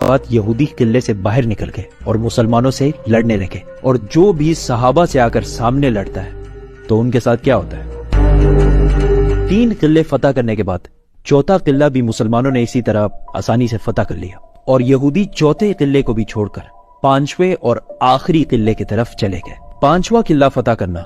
بعد یہودی قلعے سے باہر نکل گئے اور مسلمانوں سے لڑنے لگے، اور جو بھی صحابہ سے آ کر سامنے لڑتا ہے تو ان کے ساتھ کیا ہوتا ہے؟ 3 قلعے فتح کرنے کے بعد چوتھا قلعہ بھی مسلمانوں نے اسی طرح آسانی سے فتح کر لیا، اور یہودی چوتھے قلعے کو بھی چھوڑ کر 5ویں اور آخری قلعے کی طرف چلے گئے۔ 5واں قلعہ فتح کرنا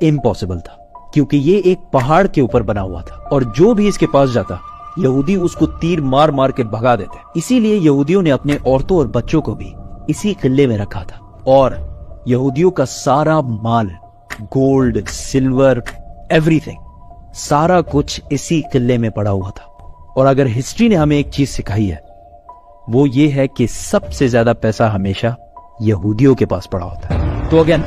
امپاسبل تھا کیونکہ یہ ایک پہاڑ کے اوپر بنا ہوا تھا، اور جو بھی اس کے پاس جاتا یہودی اس کو تیر مار مار کے بھگا دیتے۔ اسی لیے یہودیوں نے اپنے عورتوں اور بچوں کو بھی اسی قلعے میں رکھا تھا، اور یہودیوں کا سارا مال، گولڈ، سلور، ایوری تھنگ، سارا کچھ اسی قلعے میں پڑا ہوا تھا۔ اور اگر ہسٹری نے ہمیں ایک چیز سکھائی ہے وہ یہ ہے کہ سب سے زیادہ پیسہ ہمیشہ یہودیوں کے پاس پڑا ہوتا ہے۔ تو اگین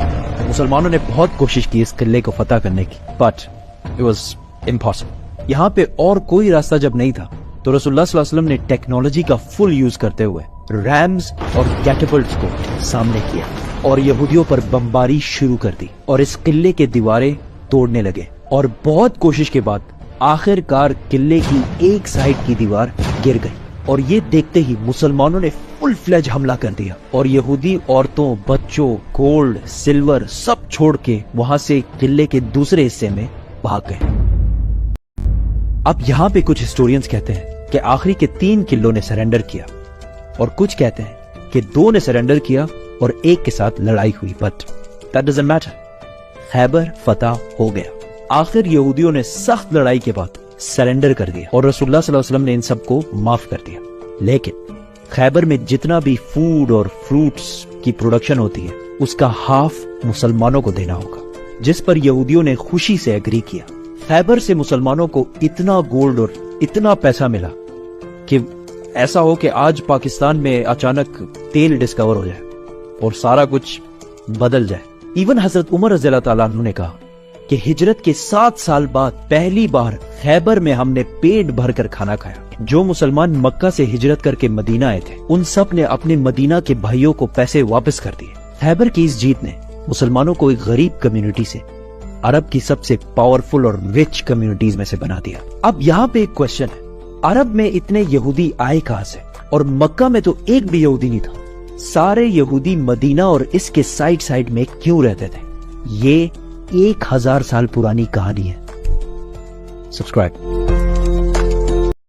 مسلمانوں نے بہت کوشش کی اس قلعے کو فتح کرنے کی، بٹ اٹ واز امپاسبل۔ یہاں پہ اور کوئی راستہ جب نہیں تھا تو رسول اللہ صلی اللہ علیہ وسلم نے ٹیکنالوجی کا فل یوز کرتے ہوئے ریمز اور کیٹاپلٹس کو سامنے کیا اور یہودیوں پر بمباری شروع کر دی، اور اس قلعے کے دیواریں توڑنے لگے، اور بہت کوشش کے بعد آخر کار قلعے کی ایک سائڈ کی دیوار گر گئی، اور یہ دیکھتے ہی مسلمانوں نے فل فلیج حملہ کر دیا، اور یہودی عورتوں، بچوں، گولڈ، سلور سب چھوڑ کے وہاں سے قلعے کے دوسرے حصے میں بھاگ گئے۔ اب یہاں پہ کچھ ہسٹورینز کہتے ہیں کہ آخری کے 3 قلعوں نے سرنڈر کیا، اور کچھ کہتے ہیں کہ 2 نے سرنڈر کیا اور 1 کے ساتھ لڑائی ہوئی، بٹ دیٹ ڈزنٹ میٹر۔ خیبر فتح ہو گیا۔ آخر یہودیوں نے سخت لڑائی کے بعد سرنڈر کر دیا، اور رسول اللہ صلی اللہ علیہ وسلم نے ان سب کو معاف کر دیا۔ لیکن خیبر میں جتنا بھی فوڈ اور فروٹس کی پروڈکشن ہوتی ہے اس کا ہاف مسلمانوں کو دینا ہوگا، جس پر یہودیوں نے خوشی سے ایگری کیا۔ خیبر سے مسلمانوں کو اتنا گولڈ اور اتنا پیسہ ملا کہ ایسا ہو کہ آج پاکستان میں اچانک تیل ڈسکور ہو جائے اور سارا کچھ بدل جائے۔ ایون حضرت عمر رضی اللہ تعالیٰ عنہ نے کہا کہ ہجرت کے 7 سال بعد پہلی بار خیبر میں ہم نے پیٹ بھر کر کھانا کھایا۔ جو مسلمان مکہ سے ہجرت کر کے مدینہ آئے تھے ان سب نے اپنے مدینہ کے بھائیوں کو پیسے واپس کر دیے۔ خیبر کی اس جیت نے مسلمانوں کو ایک غریب کمیونٹی سے عرب کی سب سے پاورفل اور رچ کمیونٹیز میں سے بنا دیا۔ اب یہاں پہ ایک کوشچن ہے، عرب میں اتنے یہودی آئے کہاں سے؟ اور مکہ میں تو ایک بھی یہودی نہیں تھا، سارے یہودی مدینہ اور اس کے سائڈ میں کیوں رہتے تھے؟ یہ 1000 سال پرانی کہانی ہے۔ سبسکرائب۔